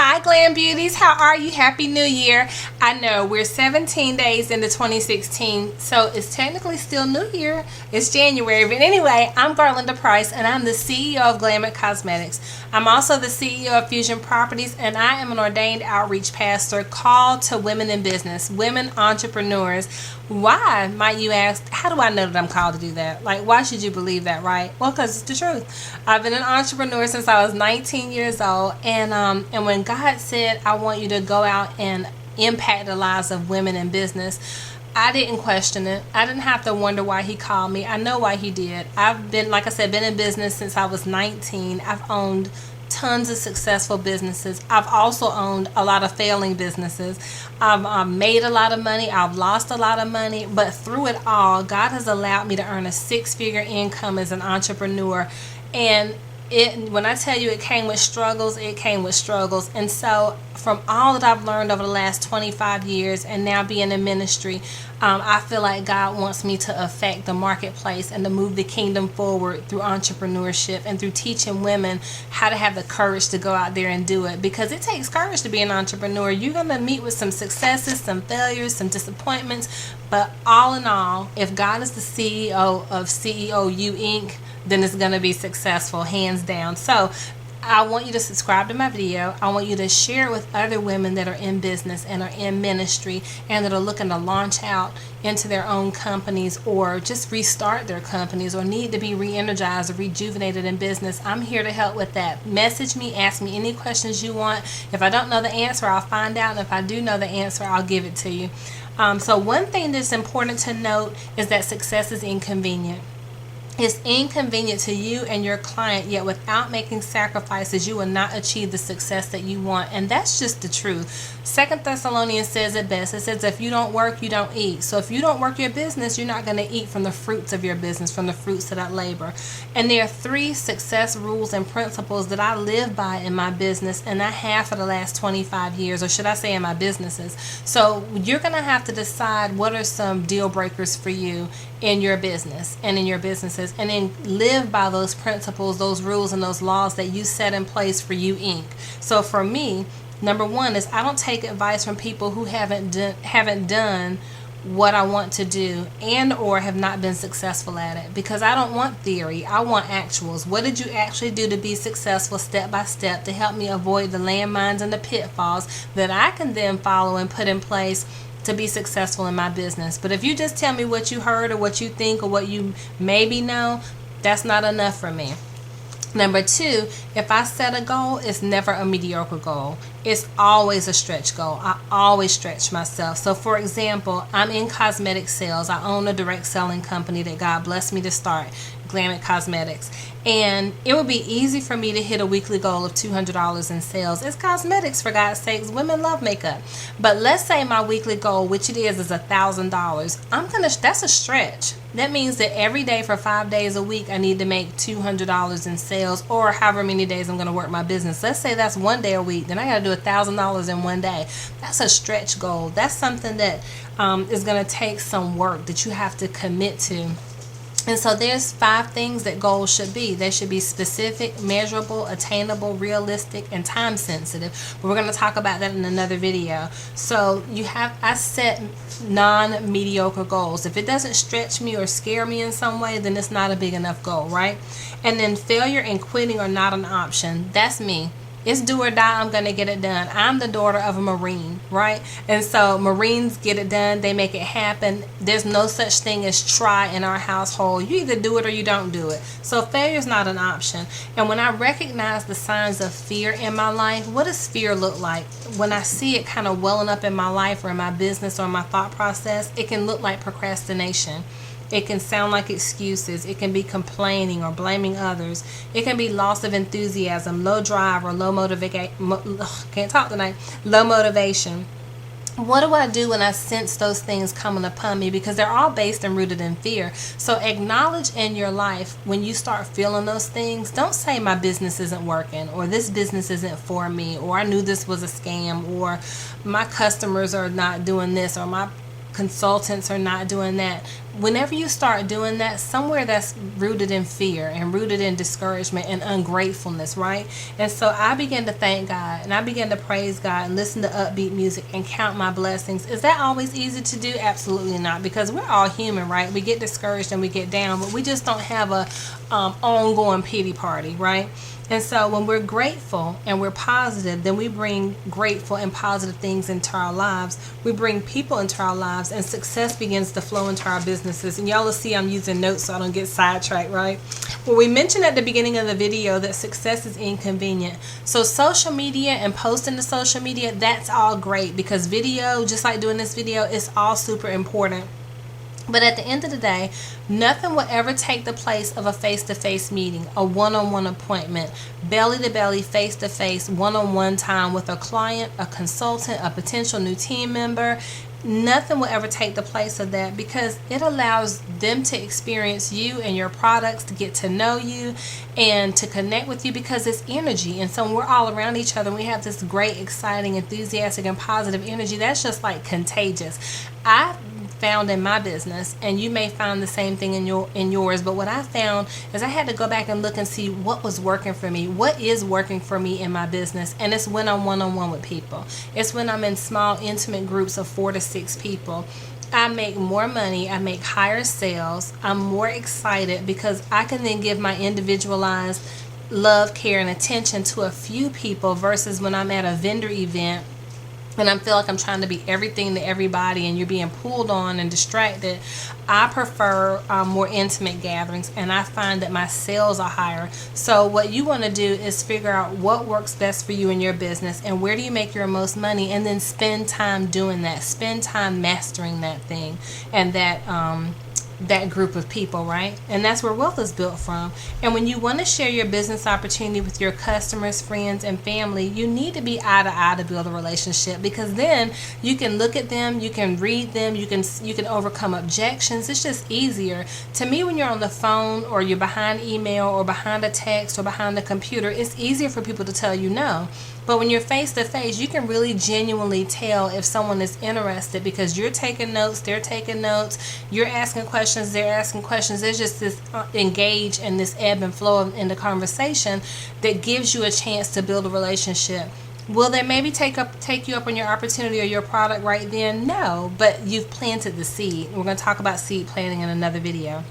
Hi Glam Beauties, how are you? Happy New Year. I know we're 17 days into 2016, so it's technically still New Year. It's January, but anyway, I'm Garlinda Price and I'm the CEO of Glamour Cosmetics. I'm also the CEO of Fusion Properties and I am an ordained outreach pastor called to women in business, women entrepreneurs. Why, might you ask? How do I know that I'm called to do that? Like, why should you believe that, right? Well, because it's the truth. I've been an entrepreneur since I was 19 years old, and when God said, I want you to go out and impact the lives of women in business, I didn't question it. I didn't have to wonder why he called me. I know why he did. I've been, like I said, been in business since I was 19. I've owned tons of successful businesses. I've also owned a lot of failing businesses. I've made a lot of money. I've lost a lot of money. But through it all, God has allowed me to earn a six-figure income as an entrepreneur. And when I tell you it came with struggles, it came with struggles. And so from all that I've learned over the last 25 years and now being in ministry, I feel like God wants me to affect the marketplace and to move the kingdom forward through entrepreneurship and through teaching women how to have the courage to go out there and do it, because it takes courage to be an entrepreneur. You're going to meet with some successes, some failures, some disappointments, but all in all, if God is the CEO of CEOU Inc., then it's going to be successful, hands down. So I want you to subscribe to my video. I want you to share it with other women that are in business and are in ministry and that are looking to launch out into their own companies or just restart their companies or need to be re-energized or rejuvenated in business. I'm here to help with that. Message me, ask me any questions you want. If I don't know the answer, I'll find out. And if I do know the answer, I'll give it to you. So one thing that's important to note is that success is inconvenient. It's inconvenient to you and your client, yet without making sacrifices, you will not achieve the success that you want. And that's just the truth. 2 Thessalonians says it best. It says, if you don't work, you don't eat. So if you don't work your business, you're not going to eat from the fruits of your business, from the fruits of that labor. And there are 3 success rules and principles that I live by in my business, and I have for the last 25 years, or should I say in my businesses. So you're going to have to decide what are some deal breakers for you in your business and in your businesses, and then live by those principles, those rules, and those laws that you set in place for you Inc. So for me, number 1 is I don't take advice from people who haven't done what I want to do and or have not been successful at it, because I don't want theory. I want actuals. What did you actually do to be successful step by step to help me avoid the landmines and the pitfalls that I can then follow and put in place to be successful in my business? But if you just tell me what you heard or what you think or what you maybe know, that's not enough for me. Number 2, if I set a goal, it's never a mediocre goal. It's always a stretch goal. I always stretch myself. So for example, I'm in cosmetic sales. I own a direct selling company that God blessed me to start, Glamour Cosmetics. And it would be easy for me to hit a weekly goal of $200 in sales. It's cosmetics, for God's sakes. Women love makeup. But let's say my weekly goal, which it is $1,000. That's a stretch. That means that every day for 5 days a week, I need to make $200 in sales, or however many days I'm going to work my business. Let's say that's 1 day a week. Then I got to do $1,000 in 1 day. That's a stretch goal. That's something that is going to take some work that you have to commit to. And so there's 5 things that goals should be. They should be specific, measurable, attainable, realistic, and time sensitive. But we're going to talk about that in another video. So I set non-mediocre goals. If it doesn't stretch me or scare me in some way, then it's not a big enough goal, right? And then failure and quitting are not an option. That's me. It's do or die. I'm going to get it done. I'm the daughter of a Marine, right? And so Marines get it done. They make it happen. There's no such thing as try in our household. You either do it or you don't do it. So failure is not an option. And when I recognize the signs of fear in my life, what does fear look like? When I see it kind of welling up in my life or in my business or in my thought process, it can look like procrastination. It can sound like excuses. It can be complaining or blaming others. It can be loss of enthusiasm, low drive, or low motivation. Low motivation. What do I do when I sense those things coming upon me? Because they're all based and rooted in fear. So acknowledge in your life when you start feeling those things. Don't say my business isn't working, or this business isn't for me, or I knew this was a scam, or my customers are not doing this, or my consultants are not doing that. Whenever you start doing that, somewhere that's rooted in fear and rooted in discouragement and ungratefulness, right? And so I began to thank God and I began to praise God and listen to upbeat music and count my blessings. Is that always easy to do? Absolutely not, because we're all human, right? We get discouraged and we get down, but we just don't have a ongoing pity party, right? And so when we're grateful and we're positive, then we bring grateful and positive things into our lives. We bring people into our lives, and success begins to flow into our businesses. And y'all will see I'm using notes so I don't get sidetracked, right? Well, we mentioned at the beginning of the video that success is inconvenient. So social media and posting to social media, that's all great, because video, just like doing this video, is all super important. But at the end of the day, nothing will ever take the place of a face-to-face meeting, a one-on-one appointment, belly-to-belly, face-to-face, one-on-one time with a client, a consultant, a potential new team member. Nothing will ever take the place of that, because it allows them to experience you and your products, to get to know you and to connect with you, because it's energy. And so when we're all around each other, we have this great, exciting, enthusiastic, and positive energy that's just like contagious. I found in my business, and you may find the same thing in yours, but what I found is I had to go back and look and see what was working for me, what is working for me in my business. And it's when I'm one-on-one with people. It's when I'm in small, intimate groups of 4 to 6 people. I make more money, I make higher sales, I'm more excited, because I can then give my individualized love, care, and attention to a few people, versus when I'm at a vendor event and I feel like I'm trying to be everything to everybody and you're being pulled on and distracted. I prefer more intimate gatherings, and I find that my sales are higher. So what you want to do is figure out what works best for you in your business and where do you make your most money, and then spend time doing that. Spend time mastering that thing and that group of people, right? And that's where wealth is built from. And when you want to share your business opportunity with your customers, friends, and family, you need to be eye to eye to build a relationship, because then you can look at them, you can read them, you can overcome objections. It's just easier. To me, when you're on the phone or you're behind email or behind a text or behind a computer, it's easier for people to tell you no. But when you're face to face, you can really genuinely tell if someone is interested, because you're taking notes, they're taking notes, you're asking questions, they're asking questions. There's just this engage and this ebb and flow in the conversation that gives you a chance to build a relationship. Will they maybe take you up on your opportunity or your product right then? No, but you've planted the seed. We're going to talk about seed planting in another video.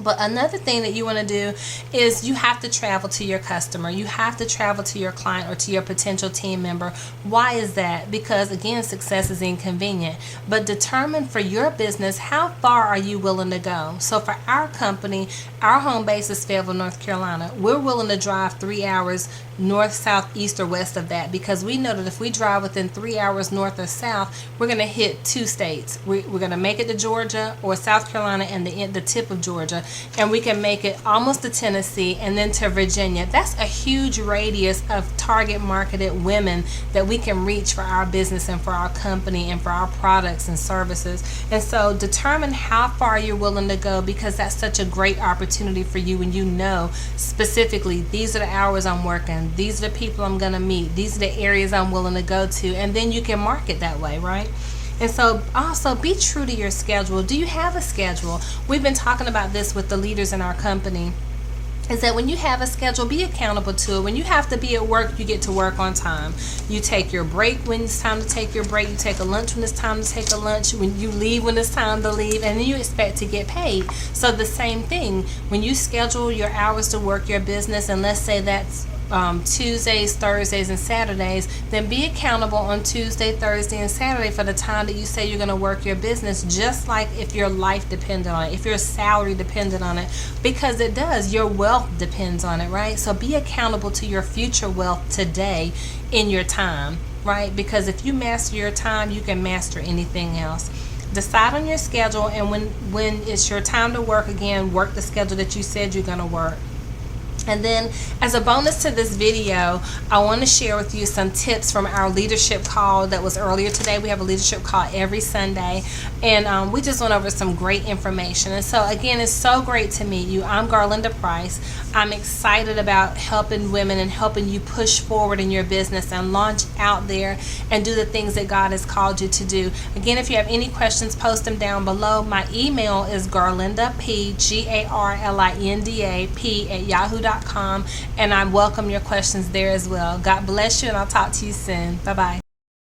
But another thing that you want to do is you have to travel to your customer. You have to travel to your client or to your potential team member. Why is that? Because again, success is inconvenient. But determine for your business, how far are you willing to go? So for our company, our home base is Fayetteville, North Carolina. We're willing to drive 3 hours north, south, east, or west of that, because we know that if we drive within 3 hours north or south, we're going to hit 2 states. We're going to make it to Georgia or South Carolina and the tip of Georgia, and we can make it almost to Tennessee and then to Virginia. That's a huge radius of target marketed women that we can reach for our business and for our company and for our products and services. And so determine how far you're willing to go, because that's such a great opportunity for you when you know specifically, these are the hours I'm working, these are the people I'm going to meet, these are the areas I'm willing to go to, and then you can market that way, right? And so also be true to your schedule. Do you have a schedule? We've been talking about this with the leaders in our company, is that when you have a schedule, be accountable to it. When you have to be at work, you get to work on time. You take your break when it's time to take your break. You take a lunch when it's time to take a lunch. When you leave when it's time to leave, and then you expect to get paid. So the same thing, when you schedule your hours to work your business, and let's say that's Tuesdays, Thursdays, and Saturdays, then be accountable on Tuesday, Thursday, and Saturday for the time that you say you're going to work your business, just like if your life depended on it, if your salary depended on it, because it does. Your wealth depends on it, right? So be accountable to your future wealth today in your time, right? Because if you master your time, you can master anything else. Decide on your schedule, and when it's your time to work again, work the schedule that you said you're going to work. And then as a bonus to this video, I want to share with you some tips from our leadership call that was earlier today. We have a leadership call every Sunday, and we just went over some great information. And so again, it's so great to meet you. I'm Garlinda Price. I'm excited about helping women and helping you push forward in your business and launch out there and do the things that God has called you to do. Again, if you have any questions, post them down below. My email is garlindap, Garlindap @yahoo.com, and I welcome your questions there as well. God bless you, and I'll talk to you soon. Bye-bye.